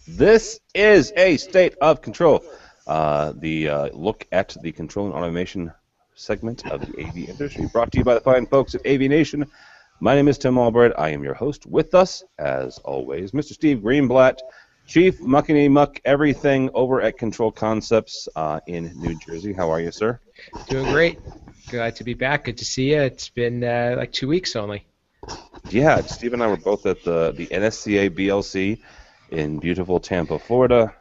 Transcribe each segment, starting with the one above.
This is a state of control. The look at the control and automation segment of the AV industry, brought to you by the fine folks at AV Nation. My name is Tim Albright. I am your host. With us, as always, Mr. Steve Greenblatt, Chief Muckety Muck Everything over at Control Concepts in New Jersey. How are you, sir? Doing great. Glad to be back. Good to see you. It's been like 2 weeks only. Yeah, Steve and I were both at the NSCA BLC in beautiful Tampa, Florida.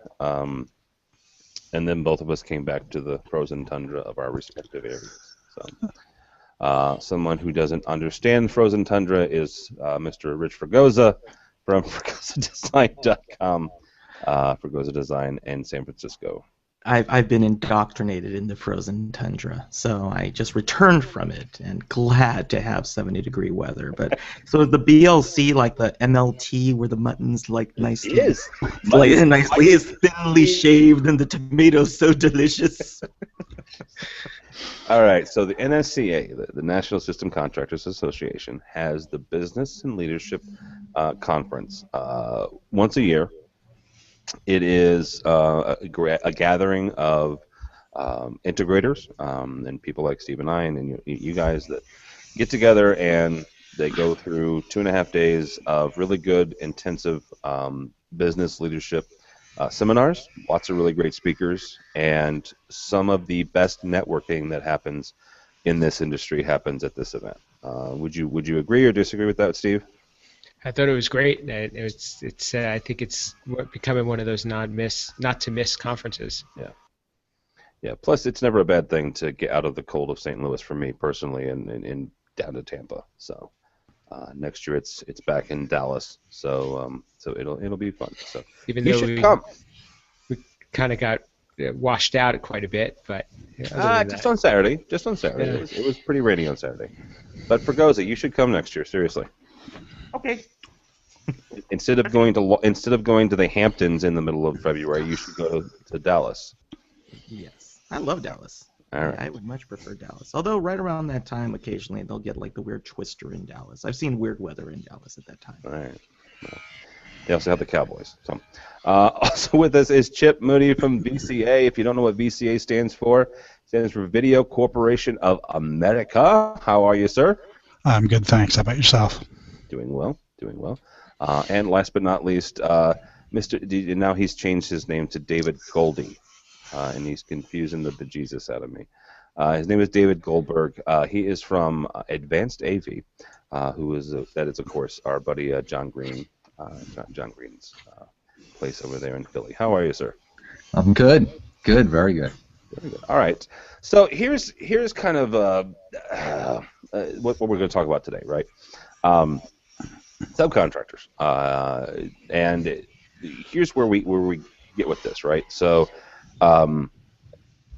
And then both of us came back to the frozen tundra of our respective areas. So, someone who doesn't understand frozen tundra is Mr. Rich Fregosa from FregosaDesign.com, Fregosa Design in San Francisco. I've been indoctrinated in the frozen tundra, so I just returned from it and glad to have 70-degree weather. But so the BLC, like the MLT, where the mutton's like nicely, nicely thinly shaved, and the tomatoes so delicious. All right, so the NSCA, the National System Contractors Association, has the Business and Leadership Conference once a year. It is a gathering of integrators and people like Steve and I and you guys that get together and they go through 2.5 days of really good, intensive business leadership seminars, lots of really great speakers, and some of the best networking that happens in this industry happens at this event. Would you agree or disagree with that, Steve? I thought it was great. I think it's becoming one of those not to miss conferences. Yeah. Plus, it's never a bad thing to get out of the cold of St. Louis for me personally, and down to Tampa. So next year it's back in Dallas. So it'll be fun. So even you though should come. We kind of got washed out quite a bit, but just on Saturday. Just on Saturday. Yeah. It was pretty rainy on Saturday. But Fregosa, you should come next year. Seriously. Okay. Instead of going to the Hamptons in the middle of February, you should go to Dallas. Yes, I love Dallas. All right. I would much prefer Dallas. Although right around that time, occasionally they'll get like the weird twister in Dallas. I've seen weird weather in Dallas at that time. All right. Well, they also have the Cowboys. So, also with us is Chip Moody from VCA. If you don't know what VCA stands for, it stands for Video Corporation of America. How are you, sir? I'm good, thanks. How about yourself? Doing well. And last but not least, now he's changed his name to David Goldie, and he's confusing the bejesus out of me. His name is David Goldberg. He is from Advanced AV, that is of course our buddy John Green, John Green's place over there in Philly. How are you, sir? I'm good. Good, very good. Very good. All right. So here's kind of what we're going to talk about today, right? Subcontractors, and here's where we get with this, right? So,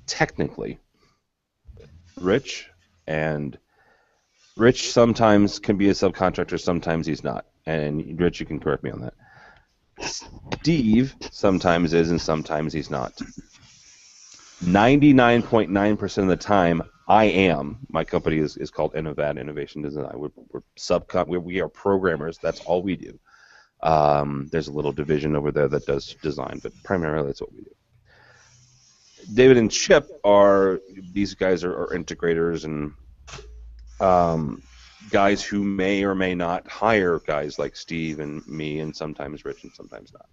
technically, Rich sometimes can be a subcontractor, sometimes he's not, and Rich, you can correct me on that. Steve sometimes is, and sometimes he's not. 99.9% of the time, I am. My company is called Innovat Innovation Design. We are programmers. That's all we do. There's a little division over there that does design, but primarily that's what we do. David and Chip these guys are integrators and guys who may or may not hire guys like Steve and me, and sometimes Rich and sometimes not.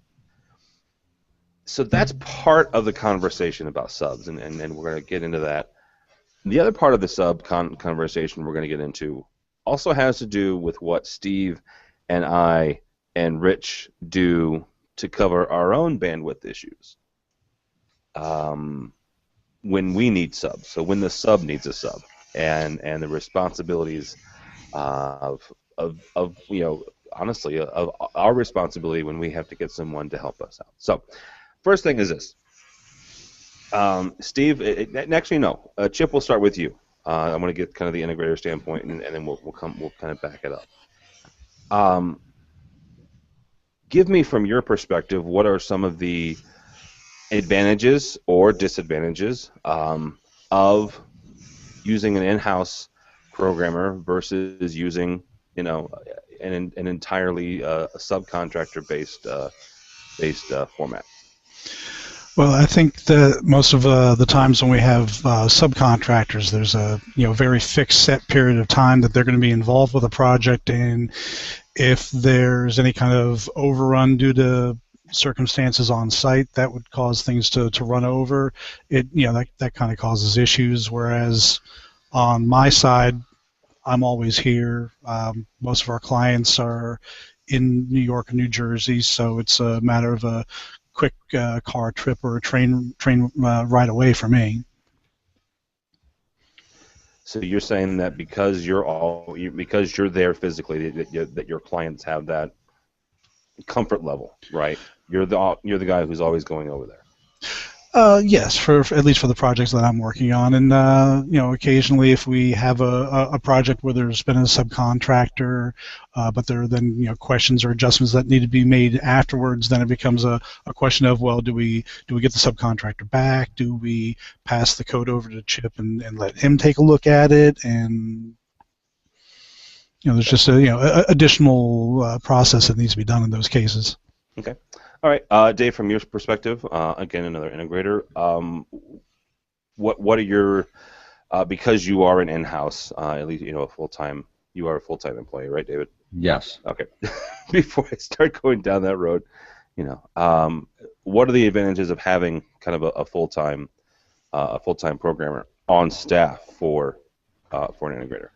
So that's part of the conversation about subs, and we're going to get into that. The other part of the sub conversation we're going to get into also has to do with what Steve and I and Rich do to cover our own bandwidth issues when we need subs. So when the sub needs a sub, and the responsibilities of honestly of our responsibility when we have to get someone to help us out. So first thing is this. Steve, actually no. Chip, we'll start with you. I'm going to get kind of the integrator standpoint, and then we'll kind of back it up. Give me, from your perspective, what are some of the advantages or disadvantages of using an in-house programmer versus using, an entirely subcontractor-based based format? Well, I think that most of the times when we have subcontractors, there's a very fixed set period of time that they're going to be involved with a project, and if there's any kind of overrun due to circumstances on site, that would cause things to run over. That kind of causes issues. Whereas on my side, I'm always here. Most of our clients are in New York and New Jersey, so it's a matter of a quick car trip or a train ride away for me. So you're saying that because you're there physically, that your clients have that comfort level, right? You're the guy who's always going over there. Yes, for at least for the projects that I'm working on, and occasionally if we have a project where there's been a subcontractor, but there are then questions or adjustments that need to be made afterwards, then it becomes a question of, well, do we get the subcontractor back? Do we pass the code over to Chip and let him take a look at it? And there's just a additional process that needs to be done in those cases. Okay. All right, Dave, from your perspective, again, another integrator, what are your, because you are an in-house, at least, you are a full-time employee, right, David? Yes. Okay. Before I start going down that road, what are the advantages of having kind of a full-time programmer on staff for an integrator?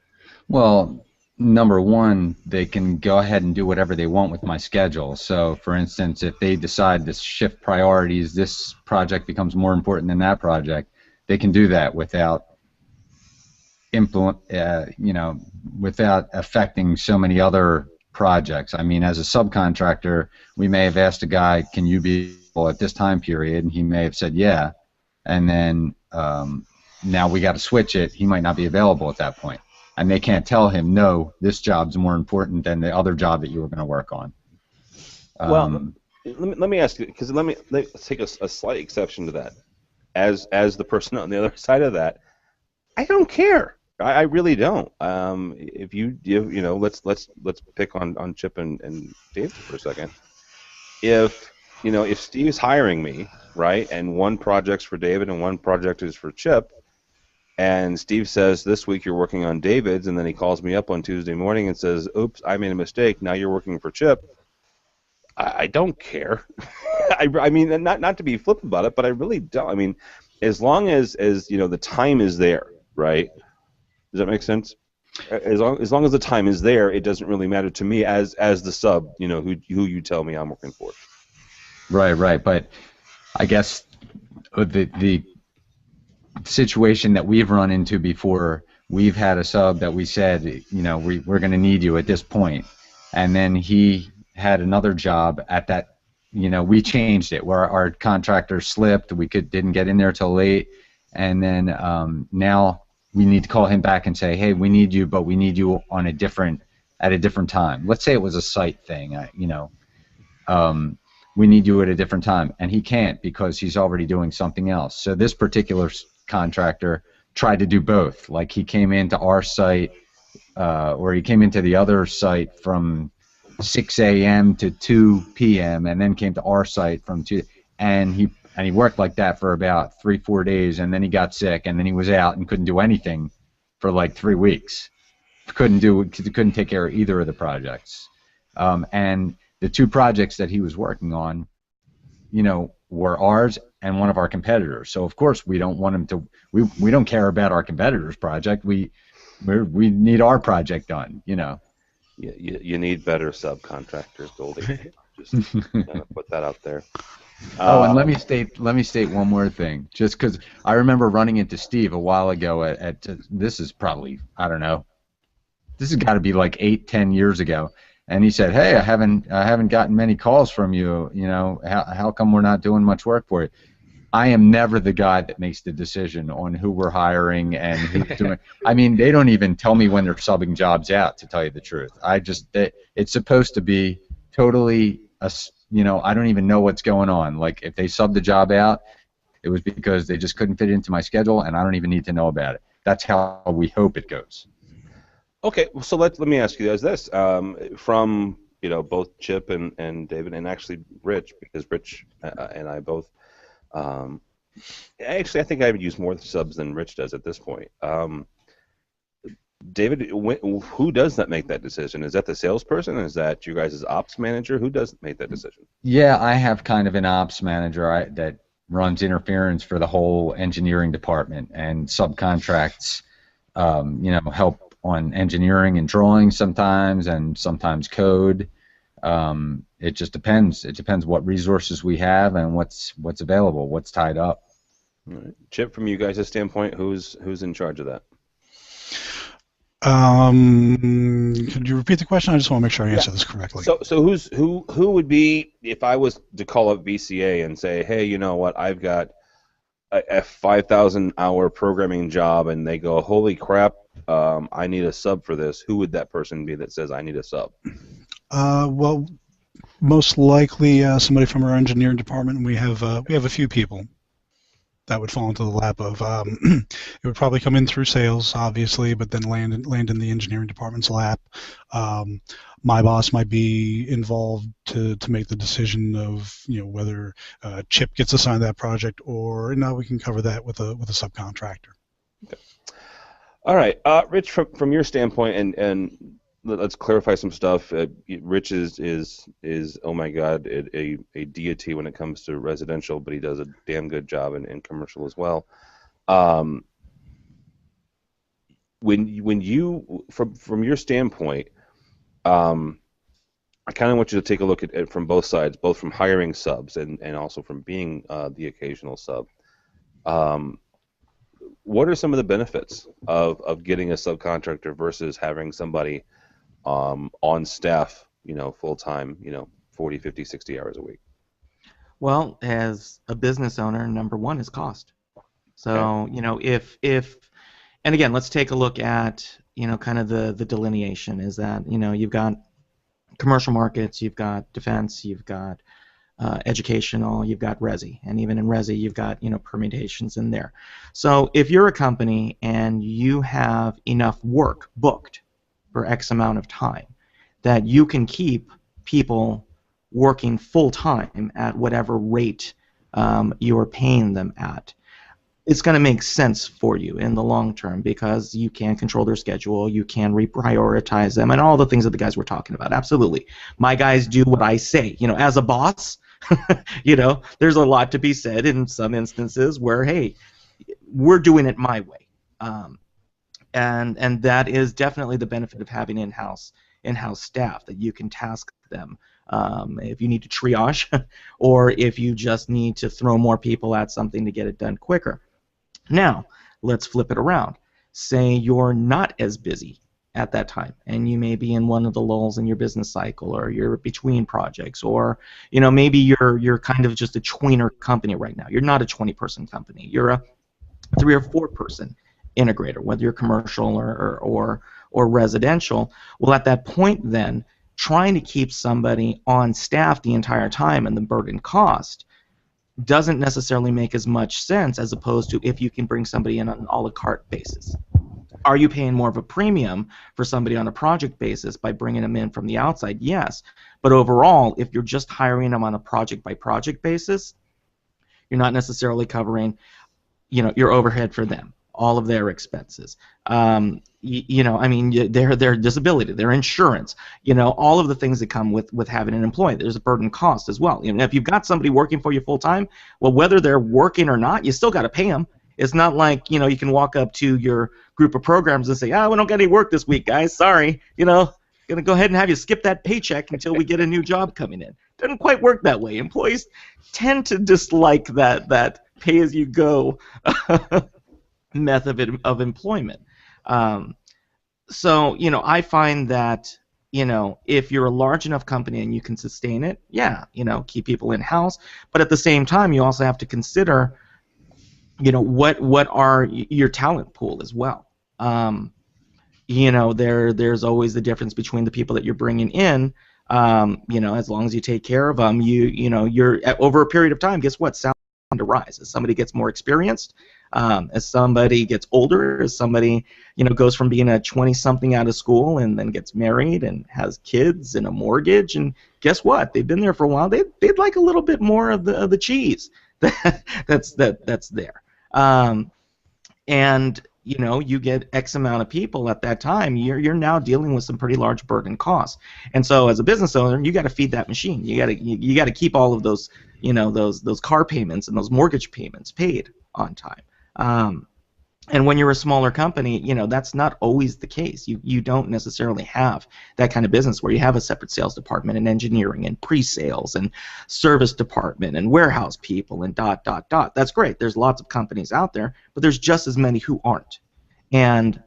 Well, number one, they can go ahead and do whatever they want with my schedule. So, for instance, if they decide to shift priorities, this project becomes more important than that project, they can do that without without affecting so many other projects. I mean, as a subcontractor, we may have asked a guy, "Can you be available at this time period?" And he may have said, "Yeah," and then now we got to switch it. He might not be available at that point. And they can't tell him, no, this job's more important than the other job that you were going to work on. Well, let me ask you, because let's take a slight exception to that. As the person on the other side of that, I don't care. I really don't. If let's pick on Chip and Dave for a second. If Steve's hiring me, right, and one project's for David and one project is for Chip, and Steve says, this week you're working on David's, and then he calls me up on Tuesday morning and says, oops, I made a mistake, now you're working for Chip. I don't care. I mean, not to be flippant about it, but I really don't. I mean, as long as the time is there, right? Does that make sense? As long as the time is there, it doesn't really matter to me as the sub, who you tell me I'm working for. Right. But I guess the situation that we've run into before, we've had a sub that we said, we're going to need you at this point, and then he had another job at that, we changed it where our contractor slipped, we didn't get in there till late, and then now we need to call him back and say, hey, we need you, but we need you at a different time. Let's say it was a site thing, we need you at a different time, and he can't because he's already doing something else. So this particular contractor tried to do both. Like, he came into our site, or he came into the other site from 6 a.m. to 2 p.m. and then came to our site from 2, and he worked like that for about 3-4 days, and then he got sick, and then he was out and couldn't do anything for like 3 weeks. Couldn't take care of either of the projects, and the two projects that he was working on, were ours and one of our competitors. So of course we don't want him to. We don't care about our competitor's project. We need our project done. You need better subcontractors, Goldie. Just put that out there. And let me state one more thing, just because I remember running into Steve a while ago at this is probably, I don't know, this has got to be like 8-10 years ago. And he said, "Hey, I haven't gotten many calls from you. How come we're not doing much work for you?" I am never the guy that makes the decision on who we're hiring and who's doing. I mean, they don't even tell me when they're subbing jobs out, to tell you the truth. It's supposed to be totally I don't even know what's going on. Like, if they subbed the job out, it was because they just couldn't fit it into my schedule, and I don't even need to know about it. That's how we hope it goes. Okay, so let me ask you guys this: from both Chip and David, and actually Rich, because Rich and I both. Actually, I think I would use more subs than Rich does at this point. David, who does that make that decision? Is that the salesperson? Is that you guys' ops manager? Who does make that decision? Yeah, I have kind of an ops manager that runs interference for the whole engineering department and subcontracts, help on engineering and drawing sometimes, and sometimes code. It just depends. It depends what resources we have and what's available, what's tied up. All right. Chip, from you guys' standpoint, who's in charge of that? Could you repeat the question? I just want to make sure I answer this correctly. So who would be, if I was to call up VCA and say, hey, you know what, I've got a 5,000-hour programming job, and they go, holy crap, I need a sub for this. Who would that person be that says I need a sub? Well, most likely somebody from our engineering department. We have a few people that would fall into the lap of. It would probably come in through sales, obviously, but then land in the engineering department's lap. My boss might be involved to make the decision of whether Chip gets assigned that project, or no, we can cover that with a subcontractor. Okay. All right, Rich, from your standpoint, and let's clarify some stuff. Rich is oh my God, a deity when it comes to residential, but he does a damn good job in commercial as well. When you from your standpoint, I kind of want you to take a look at it from both sides, both from hiring subs and also from being the occasional sub. What are some of the benefits of getting a subcontractor versus having somebody on staff, full time, 40, 50, 60 hours a week? Well, as a business owner, number one is cost. So, if and again, let's take a look at, kind of the delineation is that, you've got commercial markets, you've got defense, you've got educational, you've got resi, and even in resi, you've got, permutations in there. So if you're a company and you have enough work booked for X amount of time that you can keep people working full time at whatever rate you're paying them at, it's going to make sense for you in the long term because you can control their schedule, you can reprioritize them, and all the things that the guys were talking about. Absolutely. My guys do what I say. As a boss, there's a lot to be said in some instances where, hey, we're doing it my way. And that is definitely the benefit of having in-house staff, that you can task them if you need to triage or if you just need to throw more people at something to get it done quicker. Now, let's flip it around. Say you're not as busy at that time, and you may be in one of the lulls in your business cycle, or you're between projects, or maybe you're kind of just a tweener company right now. You're not a 20-person company. You're a 3 or 4-person integrator, whether you're commercial or residential. Well, at that point, then trying to keep somebody on staff the entire time and the burden cost doesn't necessarily make as much sense as opposed to if you can bring somebody in on an a la carte basis. Are you paying more of a premium for somebody on a project basis by bringing them in from the outside? Yes. But overall, if you're just hiring them on a project-by-project basis, you're not necessarily covering, your overhead for them, all of their expenses. Their disability, their insurance, all of the things that come with having an employee. There's a burden cost as well. If you've got somebody working for you full time, well, whether they're working or not, you still got to pay them. It's not like, you can walk up to your group of programs and say, we don't got any work this week, guys. Sorry. Gonna go ahead and have you skip that paycheck until we get a new job coming in. Doesn't quite work that way. Employees tend to dislike that pay-as-you-go method of employment. So, I find that, if you're a large enough company and you can sustain it, keep people in-house. But at the same time, you also have to consider, what are your talent pool as well. There's always the difference between the people that you're bringing in. As long as you take care of them, you're over a period of time. Guess what? on the rise. As somebody gets more experienced, as somebody gets older, as somebody goes from being a 20-something out of school and then gets married and has kids and a mortgage, and guess what? They've been there for a while. They'd like a little bit more of the cheese that's there. And you get X amount of people at that time. You're now dealing with some pretty large burden costs. And so as a business owner, you got to feed that machine. You got to keep all of those those car payments and those mortgage payments paid on time. And when you're a smaller company, that's not always the case. You don't necessarily have that kind of business where you have a separate sales department and engineering and pre-sales and service department and warehouse people and ... That's great. There's lots of companies out there, but there's just as many who aren't. And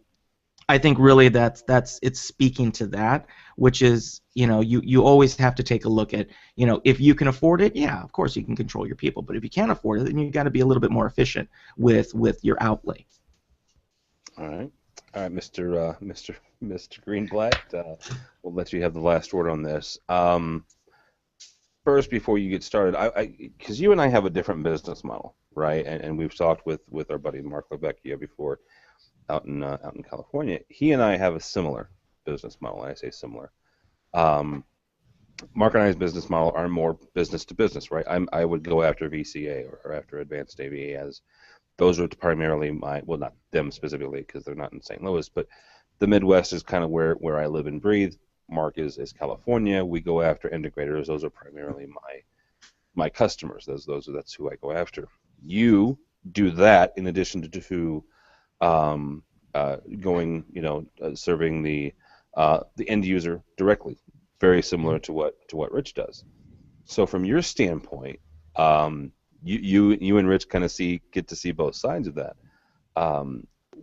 I think really it's speaking to that, which is you always have to take a look at if you can afford it, yeah, of course you can control your people, but if you can't afford it, then you got to be a little bit more efficient with your outlay. All right, Mr. Greenblatt, we'll let you have the last word on this. First, before you get started, because you and I have a different business model, right? And we've talked with our buddy Mark Lavecchia before, out in California. He and I have a similar business model. And I say similar. Mark and I's business model are more business to business, right? I would go after VCA or after Advanced AVA as those are primarily well, not them specifically because they're not in St. Louis, but the Midwest is kind of where I live and breathe. Mark is California. We go after integrators. Those are primarily my customers. That's who I go after. You do that in addition to going, serving the end user directly, very similar to what Rich does. So from your standpoint, you and Rich kind of get to see both sides of that.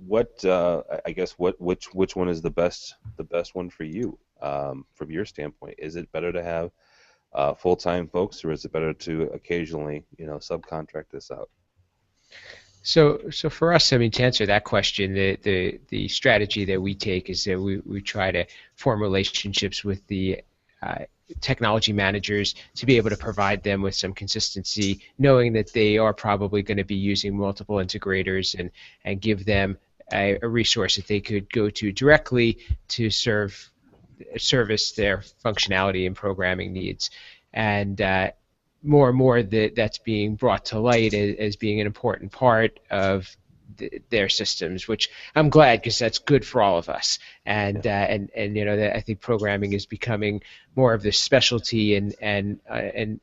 Which one is the best one for you from your standpoint? Is it better to have full-time folks, or is it better to occasionally subcontract this out? So for us, to answer that question, the strategy that we take is that we try to form relationships with the technology managers to be able to provide them with some consistency, knowing that they are probably going to be using multiple integrators, and give them a resource that they could go to directly to service their functionality and programming needs. And more and more that's being brought to light as being an important part of their systems, which I'm glad, because that's good for all of us. And I think programming is becoming more of this specialty, and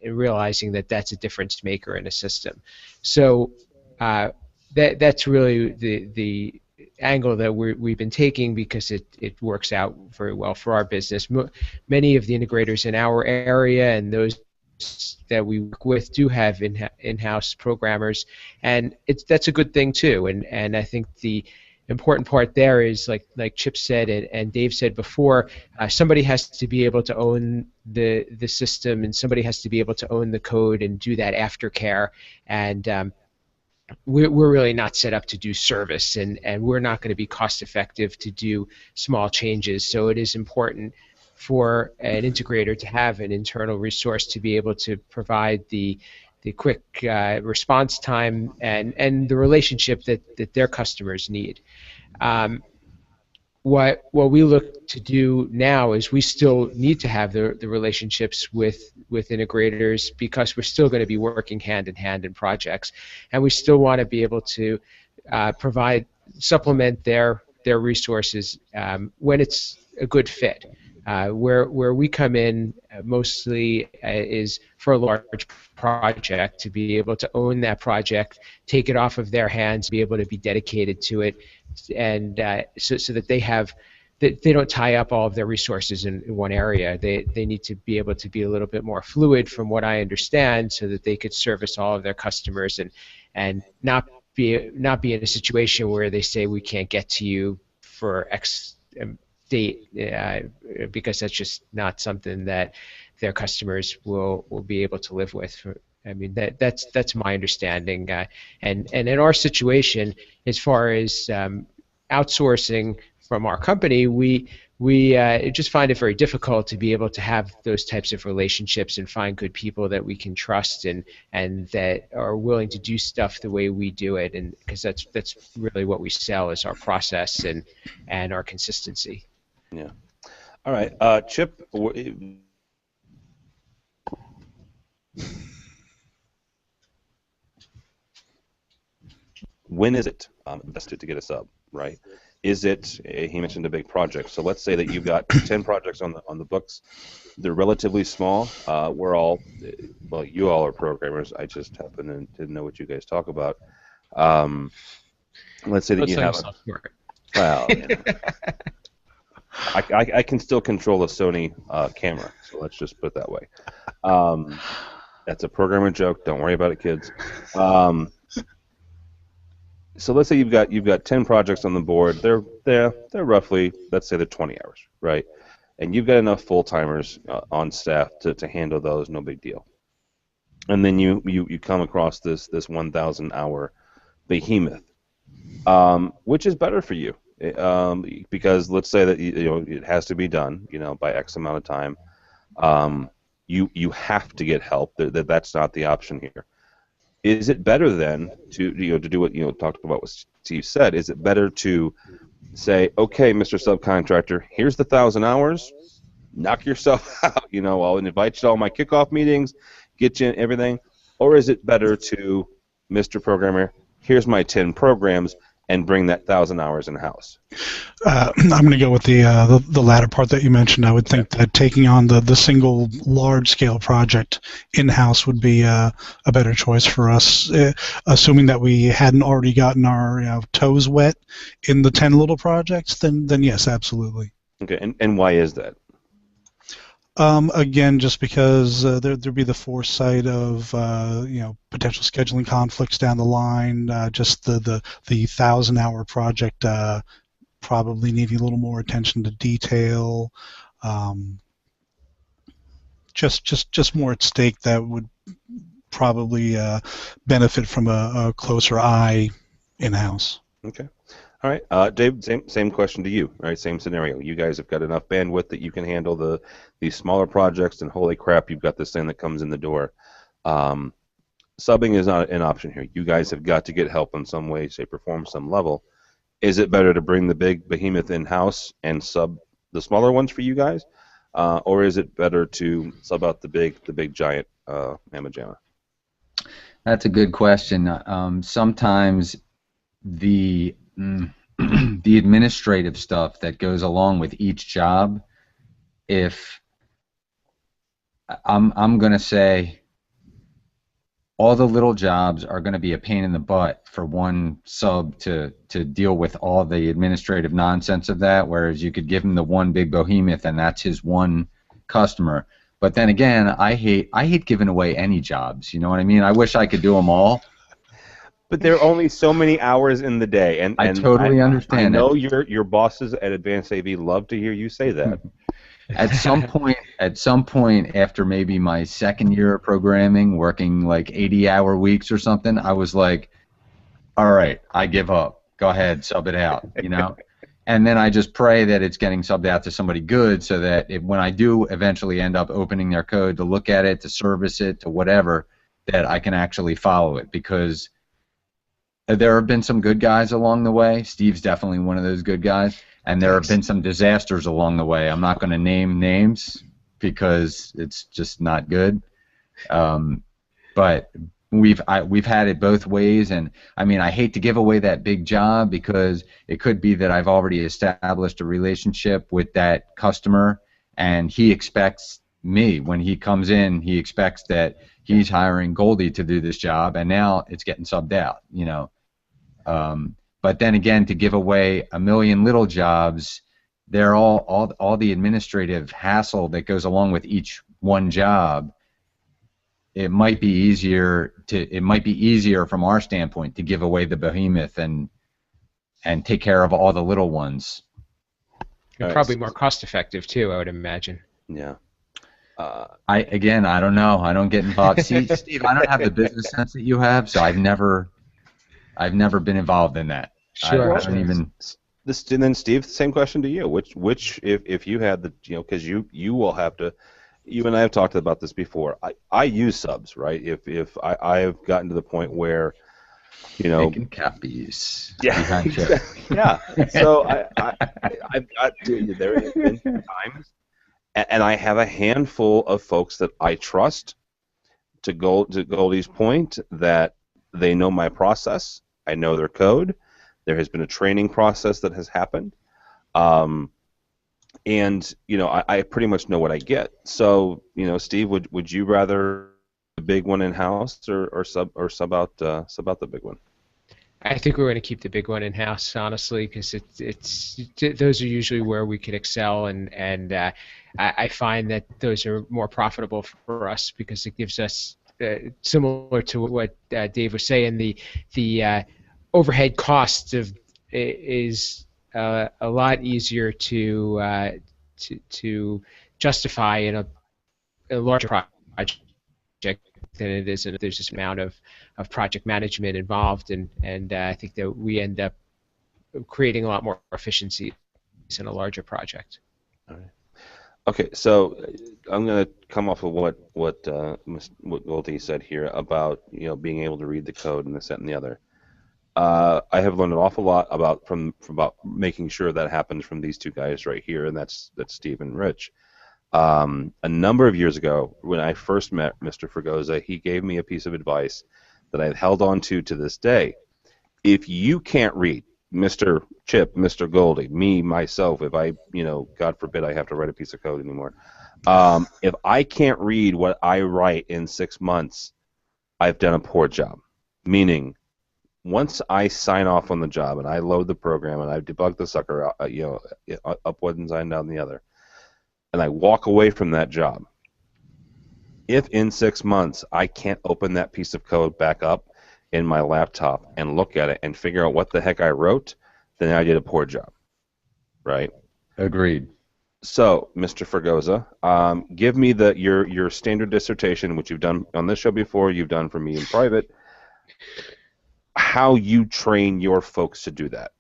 realizing that that's a difference maker in a system. So that's really the angle that we've been taking, because it works out very well for our business. Many of the integrators in our area and those that we work with do have in-house programmers, and that's a good thing too. And I think the important part there is, like Chip said and Dave said before, somebody has to be able to own the system, and somebody has to be able to own the code and do that aftercare. And we're really not set up to do service, and we're not going to be cost effective to do small changes. So it is important for an integrator to have an internal resource to be able to provide the quick response time and the relationship that their customers need. What we look to do now is we still need to have the relationships with integrators, because we're still going to be working hand in hand in projects, and we still want to be able to supplement their resources when it's a good fit. Where we come in mostly is for a large project, to be able to own that project, take it off of their hands, be able to be dedicated to it, and so that they don't tie up all of their resources in one area. They need to be able to be a little bit more fluid, from what I understand, so that they could service all of their customers and not be in a situation where they say we can't get to you for X date, because that's just not something that their customers will be able to live with. That's my understanding. And in our situation, as far as outsourcing from our company, we just find it very difficult to be able to have those types of relationships and find good people that we can trust and that are willing to do stuff the way we do it, and because that's really what we sell is our process and our consistency. Yeah. All right, Chip. When is it best to get a sub, right? Is it, he mentioned a big project, so let's say that you've got 10 projects on the books. They're relatively small. We're all, well, you all are programmers. I just happen to know what you guys talk about. Let's say that you have well, I can still control a Sony camera, so let's just put it that way. That's a programmer joke. Don't worry about it, kids. So let's say you've got 10 projects on the board. They're roughly, let's say they're 20 hours, right? And you've got enough full-timers on staff to handle those, no big deal. And then you come across this 1,000-hour behemoth, which is better for you, because let's say that it has to be done, by X amount of time. You have to get help. That's not the option here. Is it better then to do what talked about what Steve said? Is it better to say, okay, Mr. Subcontractor, here's the 1,000 hours, knock yourself out. I'll invite you to all my kickoff meetings, get you in everything, or is it better to, Mr. Programmer, here's my 10 programs, and bring that 1,000 hours in house? I'm going to go with the latter part that you mentioned. I would think that taking on the single large-scale project in-house would be a better choice for us, assuming that we hadn't already gotten our toes wet in the 10 little projects. Then yes, absolutely. Okay, and why is that? Again, just because there'd be the foresight of potential scheduling conflicts down the line. Just the 1,000-hour project probably needing a little more attention to detail. Just more at stake that would probably benefit from a closer eye in-house. Okay. All right, Dave. Same question to you. Right, same scenario. You guys have got enough bandwidth that you can handle these smaller projects, and holy crap, you've got this thing that comes in the door. Subbing is not an option here. You guys have got to get help in some way, shape, or form, some level. Is it better to bring the big behemoth in-house and sub the smaller ones for you guys, or is it better to sub out the big giant mamma jamma? That's a good question. Sometimes the administrative stuff that goes along with each job, if I'm going to say all the little jobs are going to be a pain in the butt for one sub to deal with all the administrative nonsense of that, whereas you could give him the one big behemoth and that's his one customer. But then again, I hate giving away any jobs, you know what I mean? I wish I could do them all. But there are only so many hours in the day, and I totally understand. I know your bosses at Advanced AV love to hear you say that. At some point, after maybe my second year of programming, working like 80-hour weeks or something, I was like, "All right, I give up. Go ahead, sub it out," And then I just pray that it's getting subbed out to somebody good, so that when I do eventually end up opening their code to look at it, to service it, to whatever, that I can actually follow it, because there have been some good guys along the way. Steve's definitely one of those good guys. And there have been some disasters along the way. I'm not going to name names because it's just not good. But we've had it both ways. And, I mean, I hate to give away that big job because it could be that I've already established a relationship with that customer, and he expects me, when he comes in, he expects that he's hiring Goldie to do this job, and now it's getting subbed out, But then again, to give away a million little jobs, they're all the administrative hassle that goes along with each one job. It might be easier from our standpoint to give away the behemoth and take care of all the little ones. And probably more cost effective too, I would imagine. Yeah. I don't know. I don't get involved. See, Steve, I don't have the business sense that you have, so I've never been involved in that. Sure. And then Steve, same question to you. Which if you had the, because you will have to, you and I have talked about this before. I use subs, right? If I've gotten to the point where, Making copies. yeah, Behind Chip. exactly, yeah. So I've got to, there have been times, and I have a handful of folks that I trust. To Goldie's point, that they know my process, I know their code. There has been a training process that has happened, and I pretty much know what I get. So Steve, would you rather the big one in house or sub out the big one? I think we're going to keep the big one in house, honestly, because those are usually where we can excel, and I find that those are more profitable for us because it gives us, similar to what Dave was saying, the overhead cost is a lot easier to justify in a larger project than it is, and there's this amount of project management involved, and I think that we end up creating a lot more efficiency in a larger project. All right. Okay, so I'm going to come off of what Goldie said here about being able to read the code and this, that, and the other. I have learned an awful lot about making sure that happens from these two guys right here, and that's Steve and Rich. A number of years ago, when I first met Mr. Fregosa, he gave me a piece of advice that I've held on to this day. If you can't read, Mr. Chip, Mr. Goldie, me, myself, if I, God forbid I have to write a piece of code anymore, if I can't read what I write in 6 months, I've done a poor job. Meaning, once I sign off on the job and I load the program and I debug the sucker out, up one side, down the other, and I walk away from that job, if in 6 months I can't open that piece of code back up in my laptop and look at it and figure out what the heck I wrote, then I did a poor job, right? Agreed. So, Mr. Fregosa, give me your standard dissertation, which you've done on this show before, you've done for me in private, how you train your folks to do that.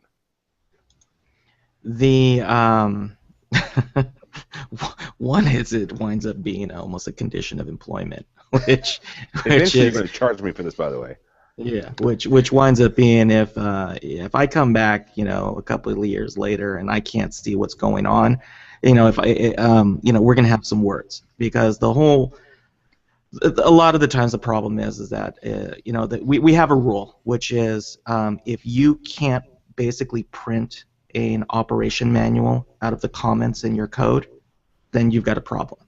The one is it winds up being almost a condition of employment, which Eventually is you're going to charge me for this, by the way. yeah, which winds up being if I come back, a couple of years later and I can't see what's going on, if we're gonna have some words, because a lot of the times the problem is that that we have a rule, which is if you can't basically print an operation manual out of the comments in your code, then you've got a problem,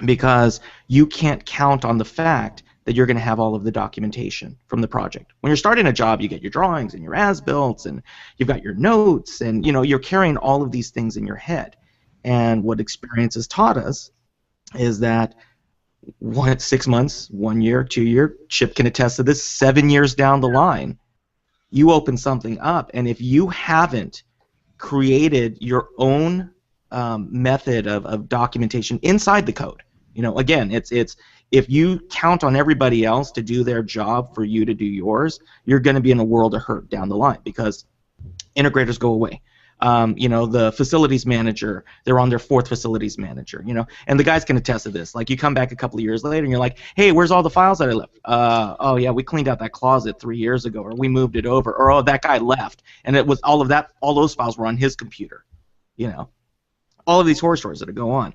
because you can't count on the fact that you're going to have all of the documentation from the project. When you're starting a job, you get your drawings and your as-built, and you've got your notes, and you're carrying all of these things in your head. And what experience has taught us is that 6 months, 1 year, 2 year, Chip can attest to this, 7 years down the line, you open something up, and if you haven't created your own method of documentation inside the code, again, it's if you count on everybody else to do their job for you to do yours, you're going to be in a world of hurt down the line, because integrators go away. The facilities manager, they're on their 4th facilities manager, and the guys can attest to this. Like, you come back a couple of years later and you're like, hey, where's all the files that I left? Oh yeah, we cleaned out that closet 3 years ago, or we moved it over, or oh, that guy left, and it was all those files were on his computer. All of these horror stories that go on.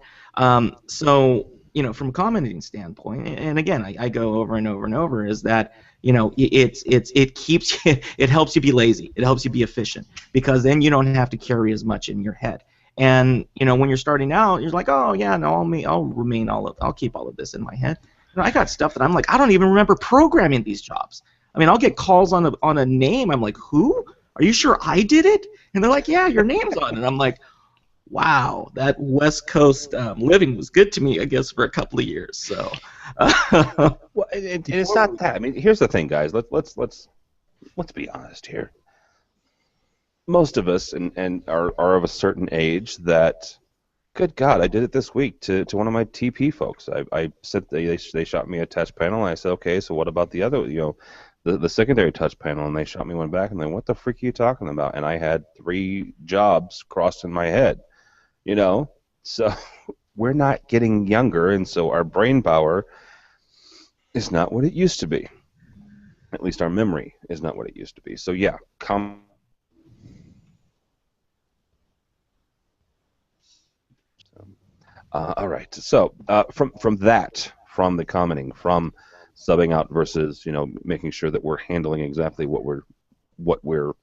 So from a commenting standpoint, and again, I go over and over and over, is that it keeps it helps you be lazy. It helps you be efficient, because then you don't have to carry as much in your head. And when you're starting out, you're like, oh yeah, no, I'll keep all of this in my head. I got stuff that I'm like, I don't even remember programming these jobs. I mean, I'll get calls on a name. I'm like, who? Are you sure I did it? And they're like, yeah, your name's on it. And I'm like, wow, that West Coast living was good to me, I guess, for a couple of years. So, well, and it's not that. I mean, here's the thing, guys. Let's be honest here. Most of us are of a certain age that, good God, I did it this week to one of my TP folks. I said they shot me a touch panel, and I said, okay, so what about the other the secondary touch panel, and they shot me one back, and then what the freak are you talking about? And I had 3 jobs crossed in my head, you know. So we're not getting younger, and so our brain power is not what it used to be. At least our memory is not what it used to be. So yeah, all right. So from the commenting, from subbing out versus making sure that we're handling exactly what we're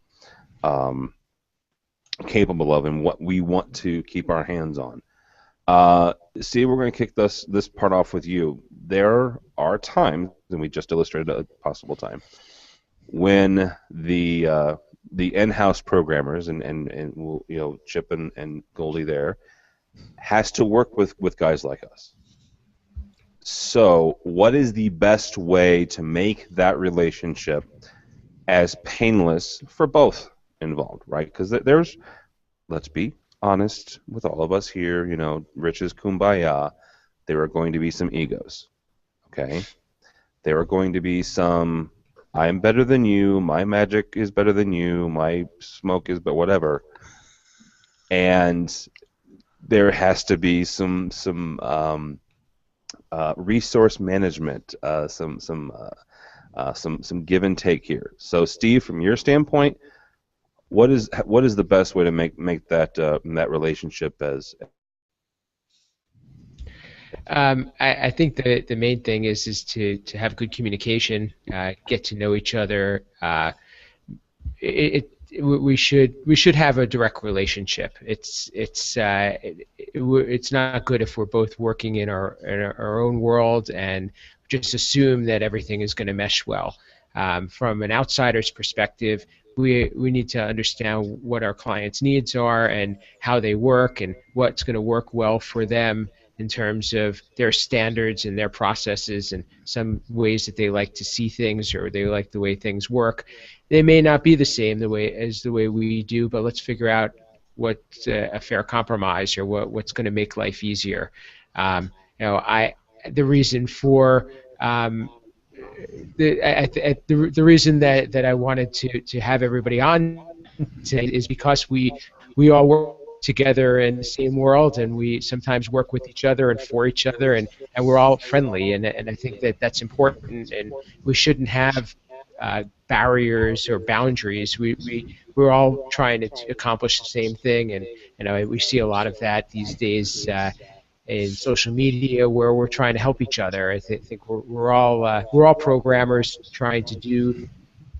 capable of and what we want to keep our hands on. Steve, we're going to kick this part off with you. There are times, and we just illustrated a possible time, when the in-house programmers and Chip and Goldie there has to work with guys like us. So, what is the best way to make that relationship as painless for both involved, right? Because let's be honest with all of us here, Rich's kumbaya, there are going to be some egos, okay? There are going to be some, I'm better than you, my magic is better than you, my smoke is, but whatever. And there has to be some resource management, some give and take here. So, Steve, from your standpoint, what is the best way to make that relationship as? I think the main thing is to have good communication, get to know each other. We should have a direct relationship. It's not good if we're both working in our own world and just assume that everything is going to mesh well. From an outsider's perspective, we need to understand what our clients' needs are and how they work and what's going to work well for them in terms of their standards and their processes and some ways that they like to see things or they like the way things work. They may not be the same the way we do, but let's figure out what's a fair compromise or what's going to make life easier. The reason for the reason that I wanted to have everybody on today is because we all work together in the same world, and we sometimes work with each other and for each other, and we're all friendly, and I think that's important, and we shouldn't have barriers or boundaries. We're all trying to accomplish the same thing, and we see a lot of that these days in social media where we're trying to help each other. I think we're all programmers trying to do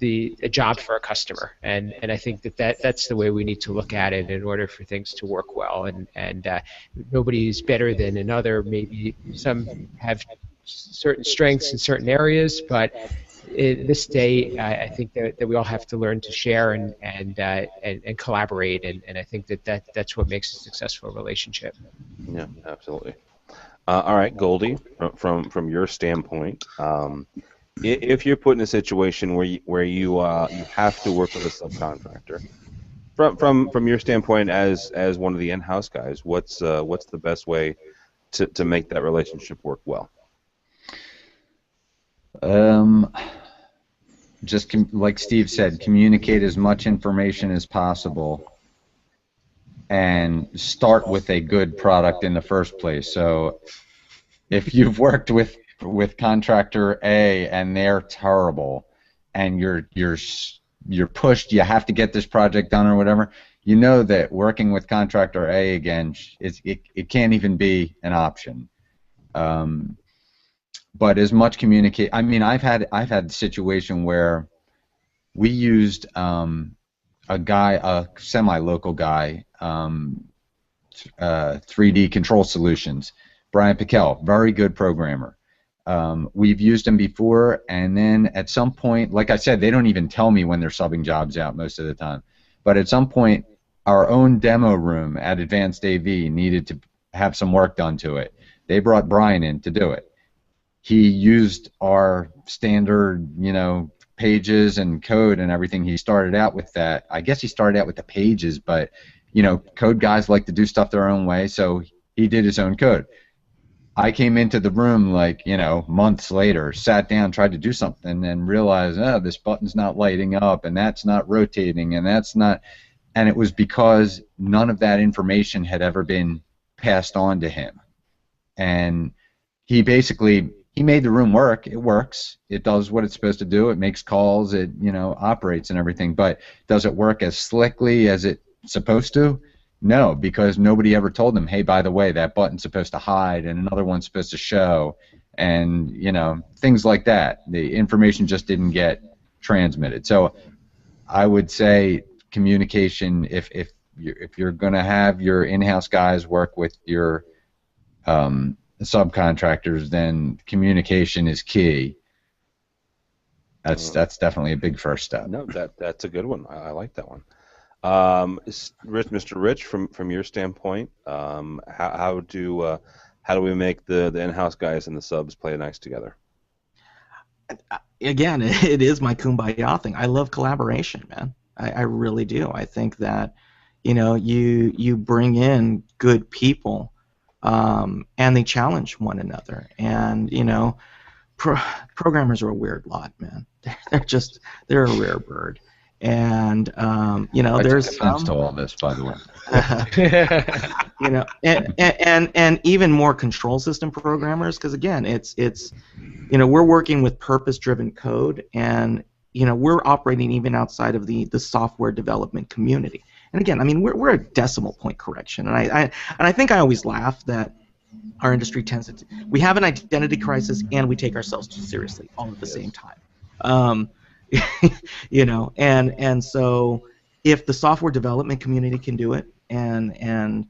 a job for a customer, and I think that's the way we need to look at it in order for things to work well. And nobody is better than another. Maybe some have certain strengths in certain areas, but in this day, I think that we all have to learn to share and collaborate, and I think that's what makes a successful relationship. Yeah, absolutely. All right, Goldie, from your standpoint, if you're put in a situation where you have to work with a subcontractor, from your standpoint as one of the in-house guys, what's the best way to make that relationship work well? Just like Steve said, communicate as much information as possible and start with a good product in the first place. So if you've worked with contractor A and they're terrible and you're pushed, you have to get this project done or whatever, you know that working with contractor A again, it can't even be an option. But as much communicate. I mean, I've had a situation where we used a semi-local guy, 3D Control Solutions, Brian Piquel, very good programmer. We've used him before, and then at some point, like I said, they don't even tell me when they're subbing jobs out most of the time. But at some point, our own demo room at Advanced AV needed to have some work done to it. They brought Brian in to do it. He used our standard, pages and code and everything. He started out with that. I guess he started out with the pages, but, code guys like to do stuff their own way, so he did his own code. I came into the room like, months later, sat down, tried to do something, and realized, oh, this button's not lighting up, and that's not rotating, and that's not. And it was because none of that information had ever been passed on to him. And he made the room work. It works. It does what it's supposed to do. It makes calls. It, operates and everything. But does it work as slickly as it's supposed to? No, because nobody ever told them, hey, by the way, that button's supposed to hide and another one's supposed to show, and things like that. The information just didn't get transmitted. So I would say communication. If you're going to have your in-house guys work with your subcontractors, then communication is key. That's definitely a big first step. No, that's a good one. I like that one. Mr. Rich, from your standpoint, how do we make the in-house guys and the subs play nice together? Again, it is my kumbaya thing. I love collaboration, man. I really do. I think that you bring in good people, and they challenge one another. And programmers are a weird lot, man. They're a rare bird. And there's offense to all this, by the way. and even more control system programmers, because again, it's we're working with purpose-driven code, and we're operating even outside of the software development community. And again, I mean, we're a decimal point correction, and I think I always laugh that our industry tends to we have an identity crisis and we take ourselves too seriously all at the same time. And so if the software development community can do it, and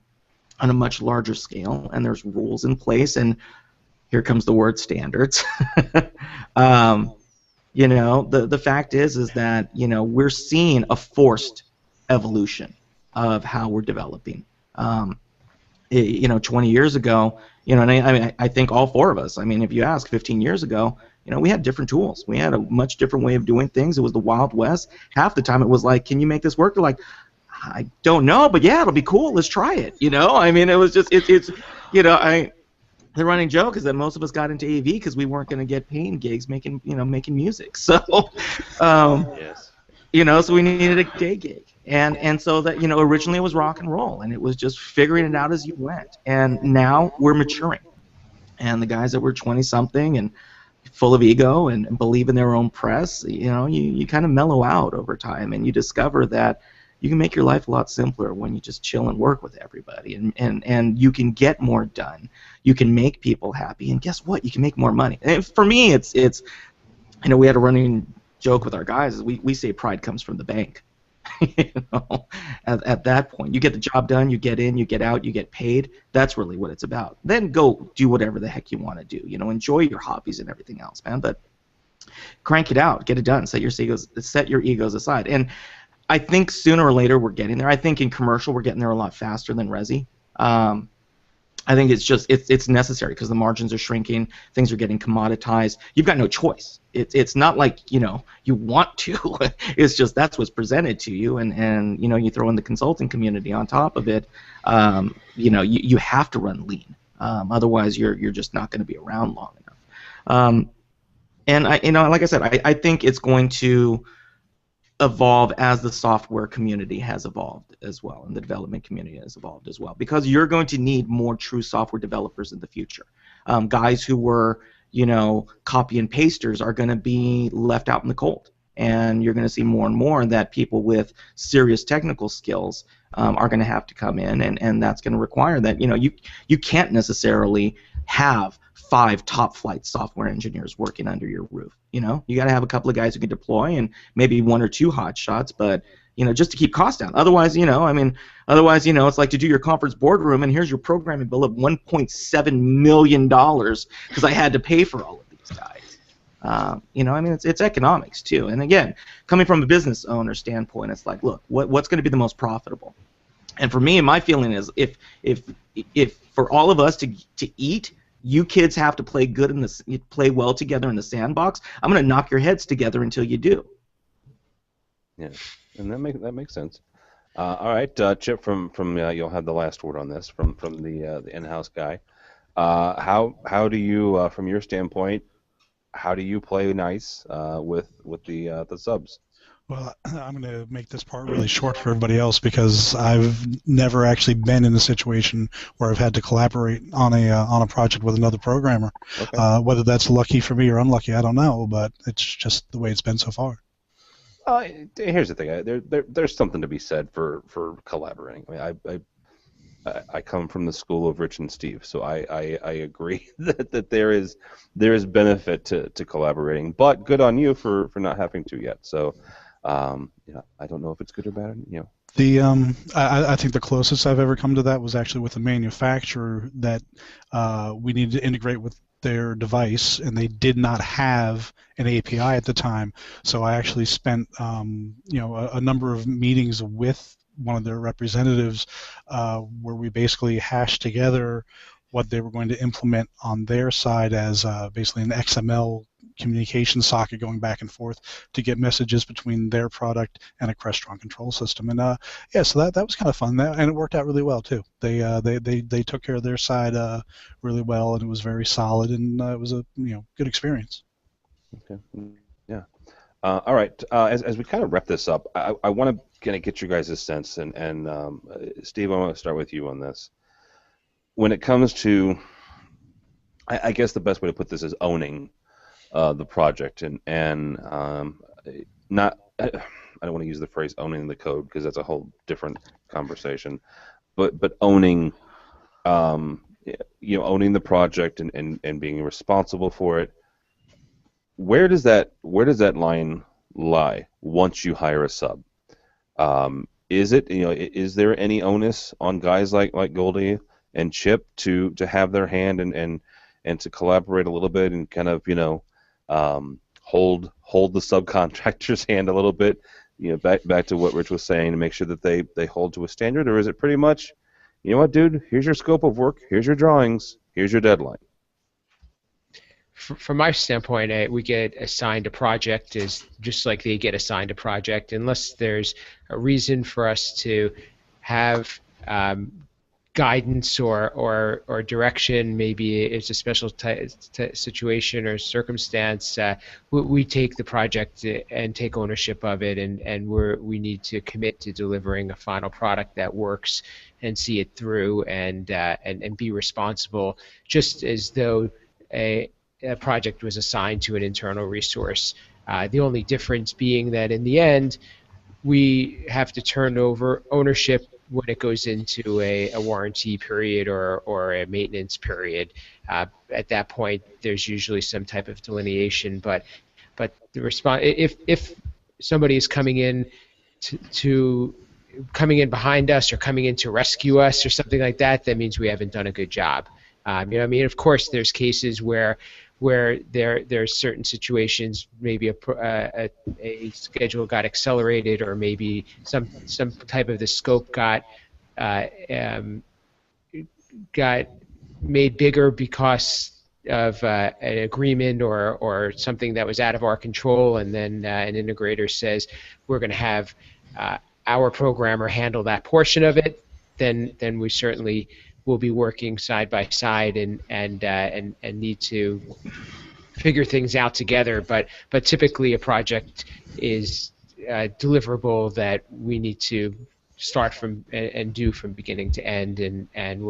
on a much larger scale, and there's rules in place, and here comes the word standards. The fact is that we're seeing a forced evolution of how we're developing. 20 years ago, and I think all four of us. I mean, if you ask 15 years ago, we had different tools. We had a much different way of doing things. It was the Wild West. Half the time it was like, can you make this work? They're like, I don't know, but yeah, it'll be cool. Let's try it. I mean, it was just, the running joke is that most of us got into AV because we weren't going to get paying gigs making music. So, Yes. So we needed a day gig. And so that, originally it was rock and roll, and it was just figuring it out as you went. And now we're maturing. And the guys that were 20-something and full of ego and believe in their own press, you kind of mellow out over time, and you discover that you can make your life a lot simpler when you just chill and work with everybody, and you can get more done. You can make people happy, and guess what? You can make more money. And for me, it's we had a running joke with our guys, is we say pride comes from the bank. At that point, you get the job done, you get in, you get out, you get paid. That's really what it's about. Then go do whatever the heck you want to do. Enjoy your hobbies and everything else, man. But crank it out, get it done. Set your egos aside. And I think sooner or later we're getting there. I think in commercial we're getting there a lot faster than resi. I think it's necessary because the margins are shrinking, things are getting commoditized. You've got no choice. It's not like you want to. It's just that's what's presented to you, and you throw in the consulting community on top of it. You have to run lean. Otherwise, you're just not going to be around long enough. And like I said, I think it's going to evolve as the software community has evolved as well, and the development community has evolved as well, because you're going to need more true software developers in the future. Guys who were copy and pasters are going to be left out in the cold, and you're going to see more and more that people with serious technical skills are going to have to come in, and that's going to require that you can't necessarily have 5 top flight software engineers working under your roof. You got to have a couple of guys who can deploy, and maybe 1 or 2 hot shots, but just to keep costs down. Otherwise, it's like to do your conference boardroom, and here's your programming bill of $1.7 million because I had to pay for all of these guys. It's economics too. And again, coming from a business owner standpoint, it's like, look, what's going to be the most profitable? And for me, my feeling is if for all of us to eat, you kids have to play play well together in the sandbox. I'm going to knock your heads together until you do. Yeah, and that makes sense. All right, Chip, from you'll have the last word on this from the in-house guy. How do you, from your standpoint, how do you play nice with the subs? Well, I'm going to make this part really short for everybody else because I've never actually been in a situation where I've had to collaborate on a project with another programmer. Okay. Whether that's lucky for me or unlucky, I don't know, but it's just the way it's been so far. Here's the thing. There's something to be said for collaborating. I mean, I come from the school of Rich and Steve, so I agree that there is benefit to collaborating, but good on you for not having to yet. So, I don't know if it's good or bad. I think the closest I've ever come to that was actually with a manufacturer that we needed to integrate with their device, and they did not have an API at the time. So I actually spent a number of meetings with one of their representatives where we basically hashed together what they were going to implement on their side as basically an XML communication socket going back and forth to get messages between their product and a Crestron control system. And so that was kind of fun, and it worked out really well too. They took care of their side really well, and it was very solid, and it was a good experience. Okay. Yeah. All right. As we kind of wrap this up, I want to kind of get you guys' sense, and Steve, I want to start with you on this. When it comes to, I guess the best way to put this is owning the project, and not. I don't want to use the phrase owning the code because that's a whole different conversation, but owning, owning the project and being responsible for it. Where does that line lie once you hire a sub? Is there any onus on guys like Goldie and Chip to have their hand and to collaborate a little bit and kind of hold the subcontractor's hand a little bit, back to what Rich was saying, to make sure that they hold to a standard? Or is it pretty much, you know what, dude, here's your scope of work, here's your drawings, here's your deadline? From my standpoint, we get assigned a project is just like they get assigned a project, unless there's a reason for us to have guidance or direction. Maybe it's a special situation or circumstance. We take the project and take ownership of it, and we need to commit to delivering a final product that works and see it through and be responsible, just as though a project was assigned to an internal resource. The only difference being that in the end, we have to turn over ownership when it goes into a warranty period or a maintenance period. At that point, there's usually some type of delineation. But the response, if somebody is coming in coming in behind us or coming in to rescue us or something like that, that means we haven't done a good job. Of course, there's cases where there's certain situations, maybe a schedule got accelerated, or maybe some type of the scope got made bigger because of an agreement or something that was out of our control, and then an integrator says we're going to have our programmer handle that portion of it. Then we certainly will be working side by side and need to figure things out together. But typically a project is deliverable that we need to start from and do from beginning to end, and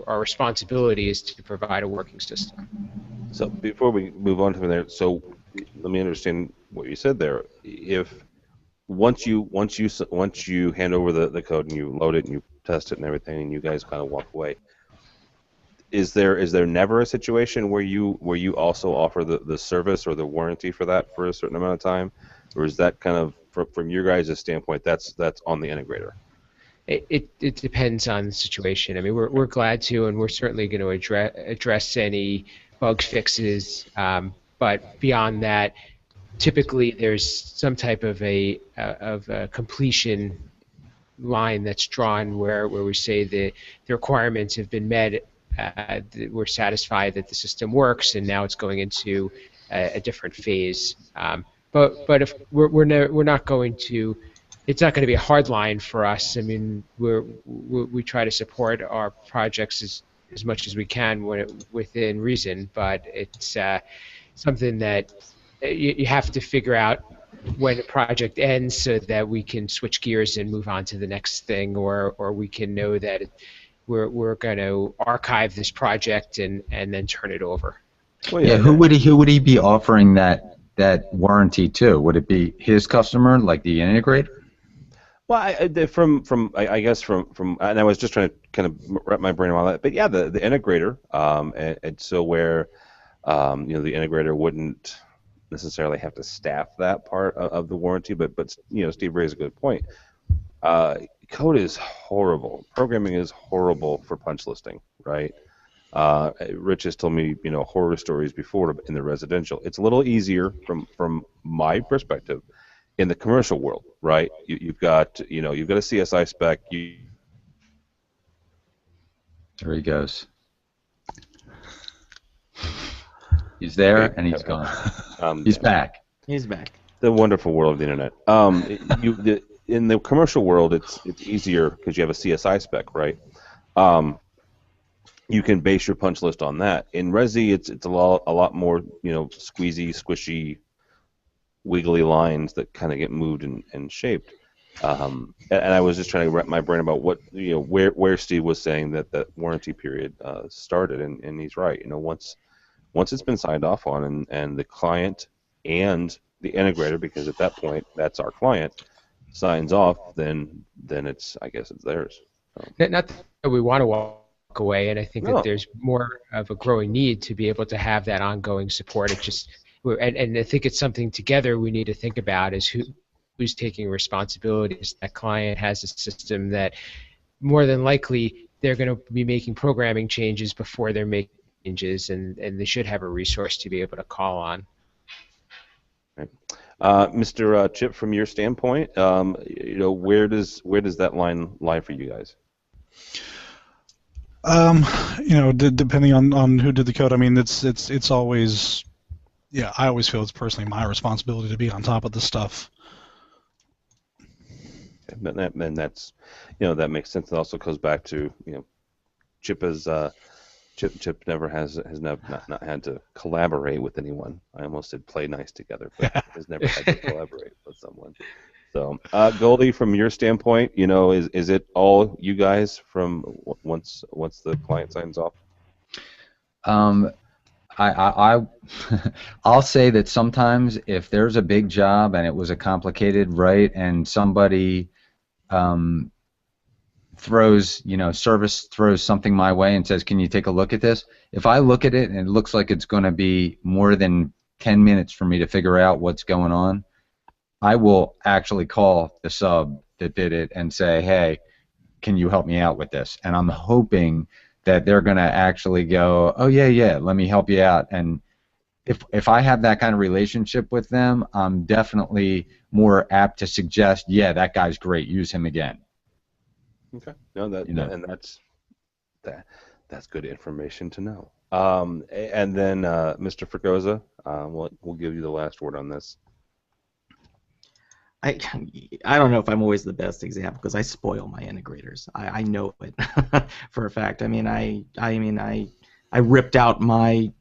our responsibility is to provide a working system. So before we move on from there, so let me understand what you said there. If once you hand over the code and you load it and you test it and everything, and you guys kind of walk away, is there never a situation where you also offer the service or the warranty for that for a certain amount of time, or is that kind of from your guys' standpoint that's on the integrator? It depends on the situation. I mean, we're glad to, and we're certainly going to address any bug fixes. But beyond that, typically there's some type of a completion line that's drawn where we say the requirements have been met. We're satisfied that the system works, and now it's going into a different phase. But if we're not going to, it's not going to be a hard line for us. I mean, we try to support our projects as much as we can within reason, but it's something that you have to figure out when the project ends so that we can switch gears and move on to the next thing, or we can know that we're going to archive this project and then turn it over. Well, yeah, who would he be offering that warranty to? Would it be his customer, like the integrator? Well, I guess from, and I was just trying to kind of wrap my brain around that, but yeah, the integrator, and so where, the integrator wouldn't necessarily have to staff that part of the warranty, but Steve raised a good point. Code is horrible. Programming is horrible for punch listing, right? Rich has told me, horror stories before in the residential. It's a little easier from my perspective in the commercial world, right? You've got a CSI spec. There he goes. He's there and he's gone. He's back. He's back. The wonderful world of the internet. In the commercial world, it's easier because you have a CSI spec, right? You can base your punch list on that. In Resi, it's a lot more squeezy, squishy, wiggly lines that kind of get moved and shaped. And I was just trying to wrap my brain about what where Steve was saying that the warranty period started, and he's right. Once it's been signed off on, and the client and the integrator, because at that point that's our client, signs off, then I guess it's theirs. So. Not that we want to walk away, and I think that there's more of a growing need to be able to have that ongoing support. And I think it's something together we need to think about is who's taking responsibilities. That client has a system that more than likely they're going to be making programming changes before they're making changes, and they should have a resource to be able to call on. Right. Mr. Chip, from your standpoint, where does that line lie for you guys? Depending on who did the code, I mean, it's always, I always feel it's personally my responsibility to be on top of the stuff. And that's, that makes sense. It also goes back to, Chip has Chip never has not had to collaborate with anyone. I almost said play nice together, but has never had to collaborate with someone. So, Goldie, from your standpoint, is it all you guys from once the client signs off? I'll say that sometimes if there's a big job and it was a complicated and somebody service throws something my way and says, can you take a look at this? If I look at it and it looks like it's going to be more than 10 minutes for me to figure out what's going on, I will actually call the sub that did it and say, hey, can you help me out with this? And I'm hoping that they're going to actually go, oh, yeah, let me help you out. And if I have that kind of relationship with them, I'm definitely more apt to suggest, yeah, that guy's great, use him again. Okay. No, and that's good information to know. And then Mr. Fregosa, we'll give you the last word on this. I don't know if I'm always the best example because I spoil my integrators. I know it for a fact. I mean I ripped out my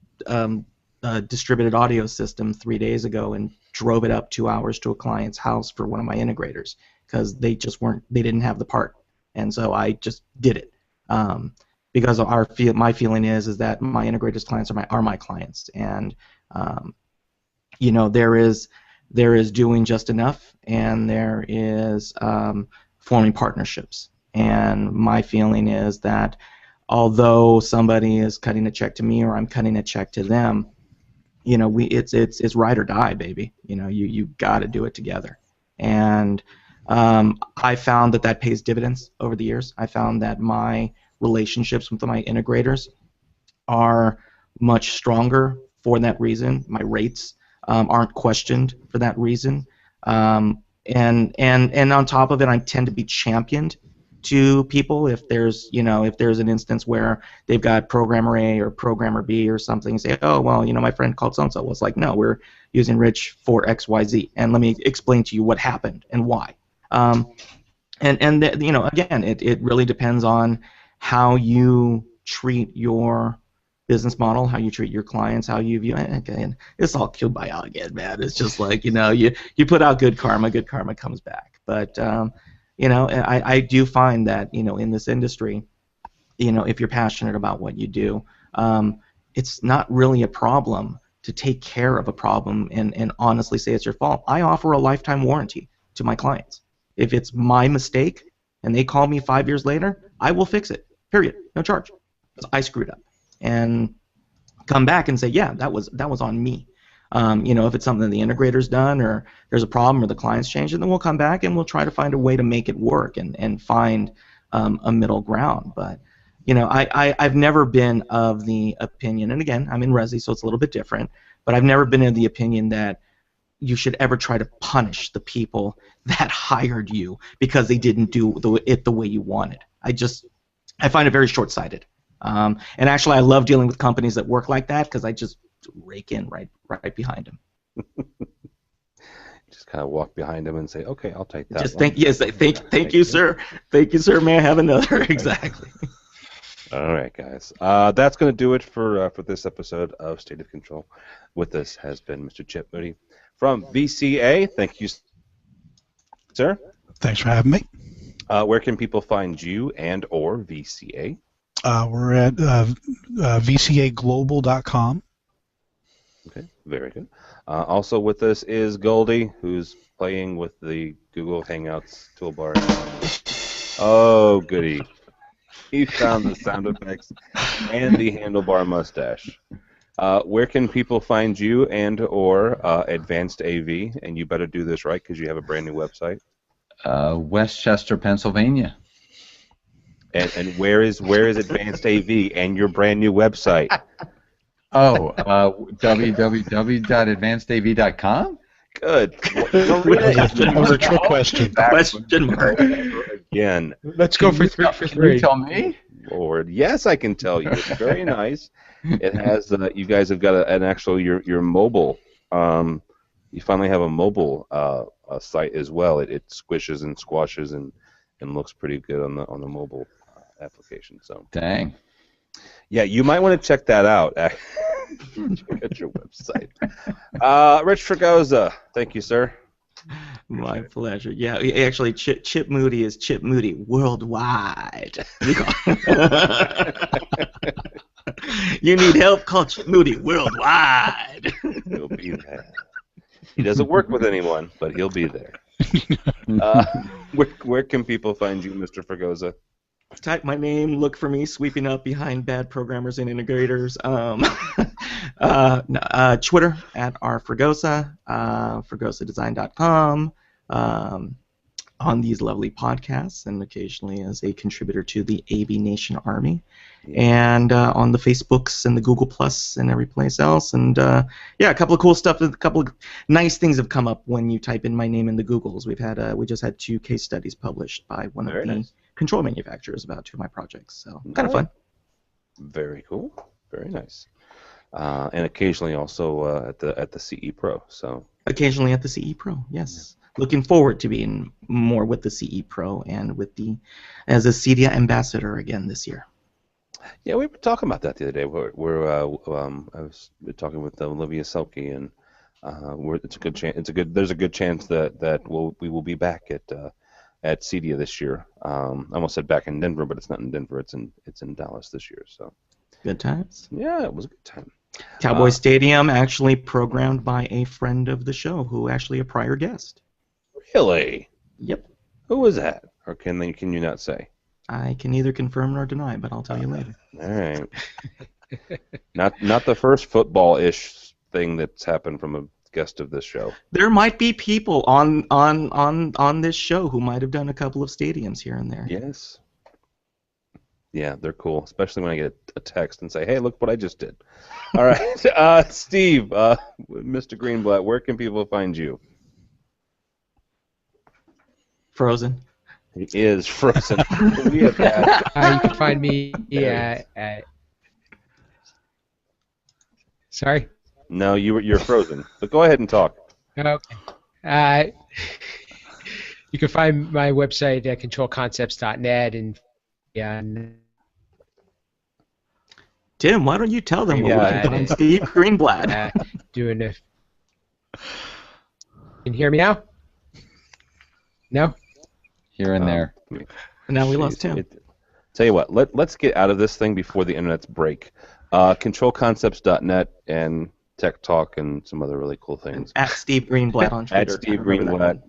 distributed audio system 3 days ago and drove it up 2 hours to a client's house for one of my integrators because they didn't have the part. And so I just did it because my feeling is that my integrators clients are my clients, and there is doing just enough, and there is forming partnerships. And my feeling is that although somebody is cutting a check to me or I'm cutting a check to them, it's ride or die, baby. You got to do it together. And I found that pays dividends over the years. I found that my relationships with my integrators are much stronger for that reason. My rates aren't questioned for that reason. And on top of it, I tend to be championed to people if there's an instance where they've got programmer A or programmer B or something, say, oh well, my friend called so and so. Well, it's like, no, we're using Rich for XYZ, and let me explain to you what happened and why. Again, it really depends on how you treat your business model, how you treat your clients, how you view it. And it's all kumbaya again, man. It's just like, you put out good karma comes back. But I do find that in this industry, if you're passionate about what you do, it's not really a problem to take care of a problem and honestly say it's your fault. I offer a lifetime warranty to my clients. If it's my mistake and they call me 5 years later, I will fix it. Period. No charge. Because I screwed up. And come back and say, yeah, that was on me. If it's something the integrator's done or there's a problem or the client's changed, then we'll come back and we'll try to find a way to make it work and find a middle ground. But I've never been of the opinion, and again, I'm in Resi, so it's a little bit different, but I've never been of the opinion that you should ever try to punish the people that hired you because they didn't do it the way you wanted. I find it very short-sighted. And actually, I love dealing with companies that work like that because I just rake in right behind them. Just kind of walk behind them and say, "Okay, I'll take that." Just thank you, sir. Thank you, sir. May I have another? Exactly. All right, guys. That's going to do it for this episode of State of Control. With us has been Mr. Chip Moody from VCA. Thank you, sir. Thanks for having me. Where can people find you and or VCA? We're at vcaglobal.com. Okay, very good. Also with us is Goldie, who's playing with the Google Hangouts toolbar. Oh, goody. He found the sound effects and the handlebar mustache. Where can people find you and or Advanced AV? And you better do this right because you have a brand new website. Westchester, Pennsylvania. And where is Advanced AV and your brand new website? www.advancedav.com? Good. That was a trick question. Question mark. Again. Let's go for three for three. Can you tell me? Lord, yes, I can tell you. It's very nice. It has. You guys have got an actual your mobile. You finally have a mobile site as well. It squishes and squashes and looks pretty good on the mobile application. So. Dang. Yeah, you might want to check that out. Check out your website. Rich Fregosa, thank you, sir. My pleasure. Yeah, actually, Chip Moody is Chip Moody worldwide. You need help? Call Chip Moody worldwide. He'll be there. He doesn't work with anyone, but he'll be there. Where can people find you, Mr. Fregosa? Type my name, look for me sweeping up behind bad programmers and integrators. Twitter at rfregosa, fregosadesign.com, on these lovely podcasts, and occasionally as a contributor to the AV Nation Army, and on the Facebooks and the Google Plus and every place else. And a couple of cool stuff. A couple of nice things have come up when you type in my name in the Googles. We just had 2 case studies published by one of the control manufacturers about 2 of my projects. So kind of fun. Very cool. Very nice. And occasionally also at the CE Pro. So occasionally at the CE Pro, yes. Looking forward to being more with the CE Pro and as a CEDIA ambassador again this year. Yeah, we were talking about that the other day. I was talking with Olivia Selke, and it's a good chance. There's a good chance that we will be back at CEDIA this year. I almost said back in Denver, but it's not in Denver. It's in Dallas this year. So good times. Yeah, it was a good time. Cowboy Stadium, actually programmed by a friend of the show, who actually a prior guest. Really? Yep. Who was that? Or can you not say? I can neither confirm nor deny, but I'll tell you later. All right. Not the first football-ish thing that's happened from a guest of this show. There might be people on this show who might have done a couple of stadiums here and there. Yes. Yeah, they're cool, especially when I get a text and say, "Hey, look what I just did." All right, Steve, Mr. Greenblatt, where can people find you? Frozen. He is frozen. We have had. You can find me at. Sorry. No, you're frozen. But go ahead and talk. Okay. You can find my website at controlconcepts.net and Tim, why don't you tell them where we Yeah, can find Steve Greenblatt? Doing a. Can you hear me now? No. Here and there. Now we lost Jeez, Tim. Tell you what, let's get out of this thing before the internet's break. Controlconcepts.net and Tech Talk and some other really cool things. At Steve Greenblatt on Twitter. At Steve Greenblatt.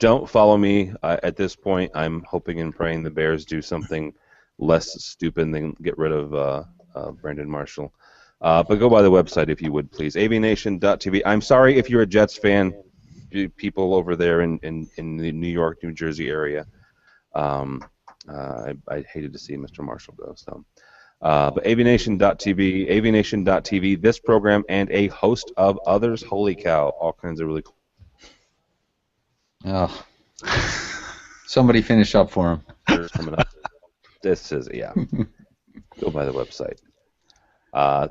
Don't follow me at this point. I'm hoping and praying the Bears do something less stupid than get rid of Brandon Marshall. But go by the website if you would, please. avnation.tv. I'm sorry if you're a Jets fan, people over there in the New York, New Jersey area. I hated to see Mr. Marshall go. So, but avnation.tv, avnation.tv, this program, and a host of others. Holy cow, all kinds of really cool. Oh. Somebody finish up for him. Coming up. This is, yeah. Go by the website.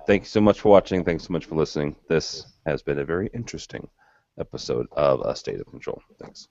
Thank you so much for watching. Thanks so much for listening. This has been a very interesting episode of A State of Control. Thanks.